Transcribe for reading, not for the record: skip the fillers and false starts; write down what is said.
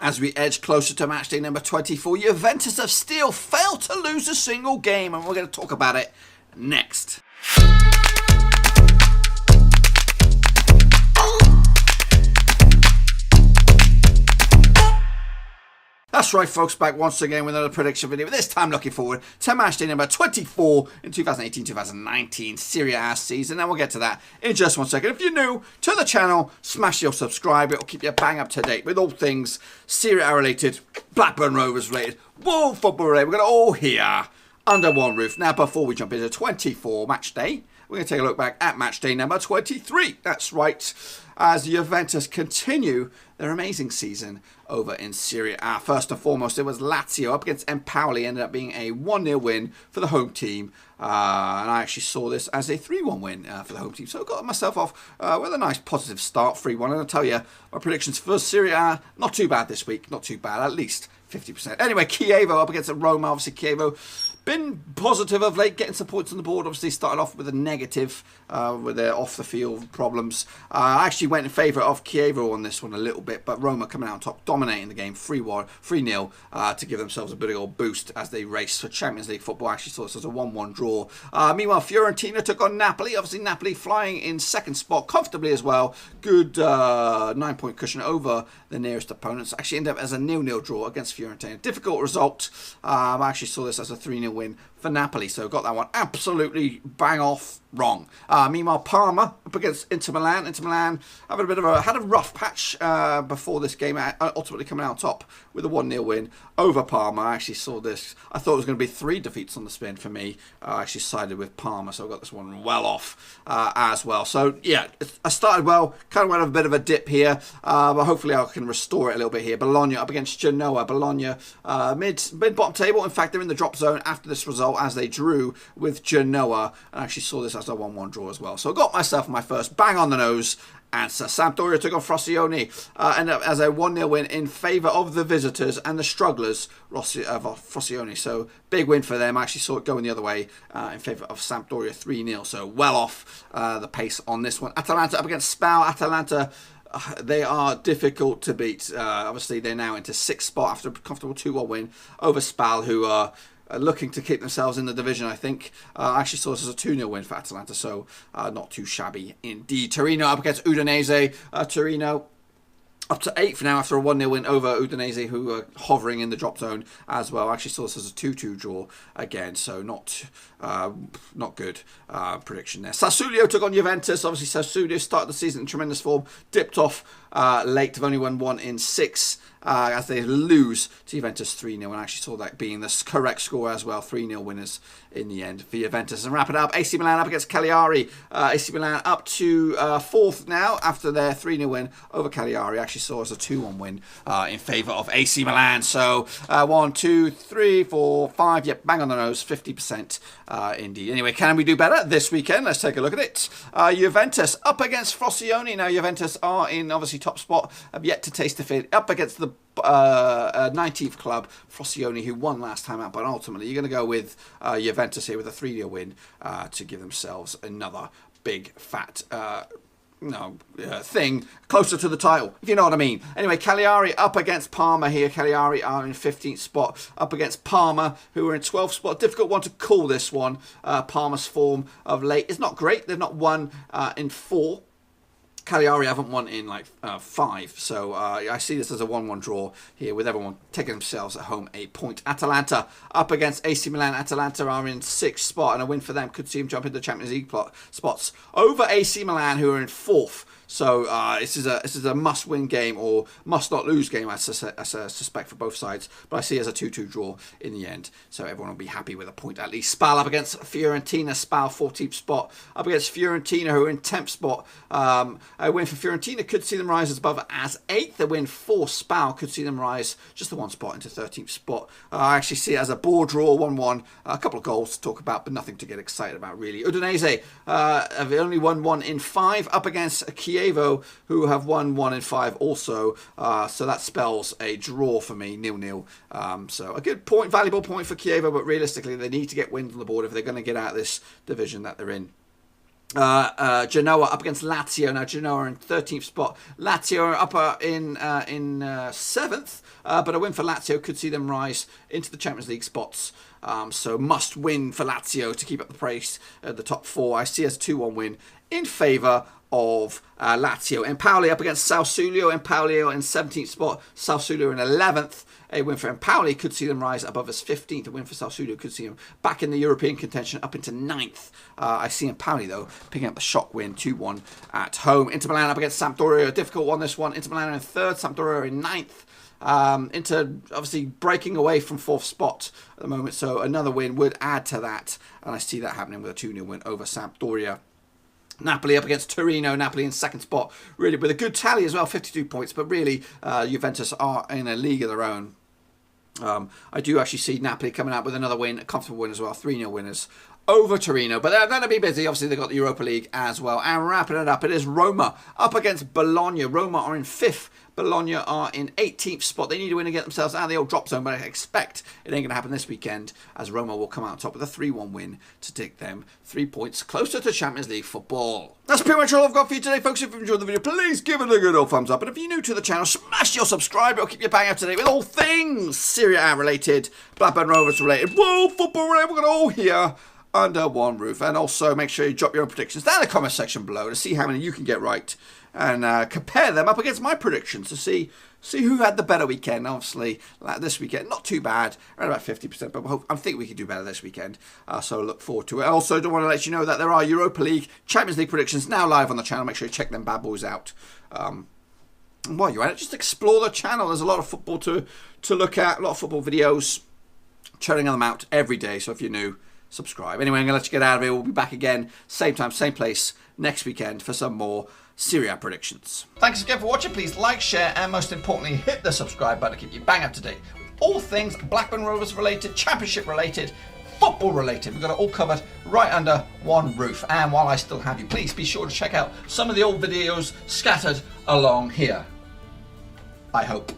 As we edge closer to match day number 24, Juventus have still failed to lose a single game, and we're going to talk about it next. That's right, folks, back once again with another prediction video, but this time looking forward to match day number 24 in 2018-2019 Serie A season, and we'll get to that in just 1 second. If you're new to the channel, smash your subscribe. It'll keep you bang up to date with all things Serie A related, Blackburn Rovers related, world football related. We're going to all hear under one roof. Now, before we jump into 24 match day, we're going to take a look back at match day number 23. That's right, as Juventus continue their amazing season over in Serie A. First and foremost, it was Lazio up against Empoli. Ended up being a 1-0 win for the home team. And I actually saw this as a 3-1 win for the home team. So I got myself off with a nice positive start, 3-1. And I'll tell you, my predictions for Serie A, not too bad this week. Not too bad, at least 50%. Anyway, Chievo up against Roma. Obviously, Chievo been positive of late, getting some points on the board. Obviously, started off with a negative with their off-the-field problems. I actually went in favour of Chievo on this one a little bit, but Roma coming out on top, dominating the game, 3-0 to give themselves a big old boost as they race for Champions League football. I actually saw this as a 1-1 draw. Meanwhile, Fiorentina took on Napoli. Obviously, Napoli flying in second spot comfortably as well. Good 9-point cushion over the nearest opponents. Actually ended up as a 0-0 draw against Fiorentina. Difficult result. I actually saw this as a 3-0 win for Napoli, so got that one absolutely bang off wrong. Meanwhile, Parma up against Inter Milan. Inter Milan having had a rough patch before this game, ultimately coming out on top with a 1-0 win over Parma. I actually saw this. I thought it was going to be 3 defeats on the spin for me. I actually sided with Parma, so I got this one well off as well. So yeah, I started well, kind of went a bit of a dip here, but hopefully I can restore it a little bit here. Bologna up against Genoa. Bologna mid-bottom table. In fact, they're in the drop zone after this result as they drew with Genoa, and I actually saw this as a 1-1 draw as well. So I got myself my first bang on the nose answer. Sampdoria took on Frosinone, ended up as a 1-0 win in favour of the visitors and the strugglers of Frosinone. So big win for them. I actually saw it going the other way in favour of Sampdoria, 3-0. So well off the pace on this one. Atalanta up against SPAL. Atalanta, they are difficult to beat. Obviously, they're now into 6th spot after a comfortable 2-1 win over SPAL, who are looking to keep themselves in the division, I think. I actually saw this as a 2-0 win for Atalanta, so not too shabby indeed. Torino up against Udinese. Torino up to 8th now after a 1-0 win over Udinese, who are hovering in the drop zone as well. I actually saw this as a 2-2 draw again, so not good prediction there. Sassuolo took on Juventus. Obviously, Sassuolo started the season in tremendous form, dipped off late. They've only won 1 in 6 as they lose to Juventus 3-0, and I actually saw that being the correct score as well. 3-0 winners in the end for Juventus. And wrap it up, AC Milan up against Cagliari. AC Milan up to 4th now after their 3-0 win over Cagliari. I actually saw as a 2-1 win in favour of AC Milan. So 1, 2, 3, 4, 5. Yep, bang on the nose, 50% indeed. Anyway, can we do better this weekend? Let's take a look at it. Juventus up against Frosinone. Now, Juventus are in obviously top spot, have yet to taste defeat, up against the 19th club, Frosinone, who won last time out, but ultimately you're going to go with Juventus here with a 3-0 win to give themselves another big fat thing closer to the title, if you know what I mean. Anyway, Cagliari up against Parma here. Cagliari are in 15th spot up against Parma, who are in 12th spot. Difficult one to call this one. Parma's form of late is not great. They've not won in 4. Cagliari haven't won in like 5, so I see this as a 1-1 draw here with everyone taking themselves at home a point. Atalanta up against AC Milan. Atalanta are in 6th spot, and a win for them could see them jump into the Champions League spots over AC Milan, who are in 4th. So this is a must-win game or must-not-lose game, I suspect, for both sides. But I see it as a 2-2 draw in the end. So everyone will be happy with a point at least. SPAL up against Fiorentina. SPAL 14th spot up against Fiorentina, who are in 10th spot. A win for Fiorentina could see them rise as above as 8th. A win for SPAL could see them rise just the 1 spot into 13th spot. I actually see it as a ball draw, 1-1. A couple of goals to talk about, but nothing to get excited about, really. Udinese have only won 1 in 5 up against Chievo, who have won 1 in 5 also. So that spells a draw for me, 0-0. So a good point, valuable point for Chievo, but realistically they need to get wins on the board if they're going to get out of this division that they're in. Genoa up against Lazio. Now Genoa are in 13th spot. Lazio are up in 7th, but a win for Lazio could see them rise into the Champions League spots. So must win for Lazio to keep up the pace at the top 4. I see as a 2-1 win in favour of Lazio. Empoli up against Sassuolo. Empoli in 17th spot. Sassuolo in 11th. A win for Empoli could see them rise above as 15th. A win for Sassuolo could see them back in the European contention up into 9th. I see Empoli, though, picking up the shock win 2-1 at home. Inter Milan up against Sampdoria. A difficult one, this one. Inter Milan in 3rd. Sampdoria in 9th. Inter obviously breaking away from 4th spot at the moment. So another win would add to that. And I see that happening with a 2-0 win over Sampdoria. Napoli up against Torino. Napoli in 2nd spot, really with a good tally as well, 52 points. But really, Juventus are in a league of their own. I do actually see Napoli coming out with another win, a comfortable win as well, 3-0 winners over Torino. But they're going to be busy. Obviously, they've got the Europa League as well. And wrapping it up, it is Roma up against Bologna. Roma are in 5th. Bologna are in 18th spot. They need to win to get themselves out of the old drop zone, but I expect it ain't going to happen this weekend, as Roma will come out top with a 3-1 win to take them 3 points closer to Champions League football. That's pretty much all I've got for you today, folks. If you enjoyed the video, please give it a good old thumbs up. And if you're new to the channel, smash your subscribe. It'll keep you bang up to date with all things Serie A related, Blackburn Rovers related, world football related. We're going to all here under one roof. And also make sure you drop your own predictions down in the comment section below to see how many you can get right, and compare them up against my predictions to see who had the better weekend. Obviously, like this weekend, not too bad, around about 50%, but I think we can do better this weekend, so look forward to it. I also do want to let you know that there are Europa League, Champions League predictions now live on the channel. Make sure you check them bad boys out. And while you're at it, just explore the channel. There's a lot of football to look at, a lot of football videos, churning them out every day, so if you're new, subscribe. Anyway, I'm going to let you get out of here. We'll be back again, same time, same place, next weekend for some more Serie A predictions. Thanks again for watching. Please like, share, and most importantly, hit the subscribe button to keep you bang up to date with all things Blackburn Rovers related, Championship related, football related. We've got it all covered right under one roof. And while I still have you, please be sure to check out some of the old videos scattered along here. I hope.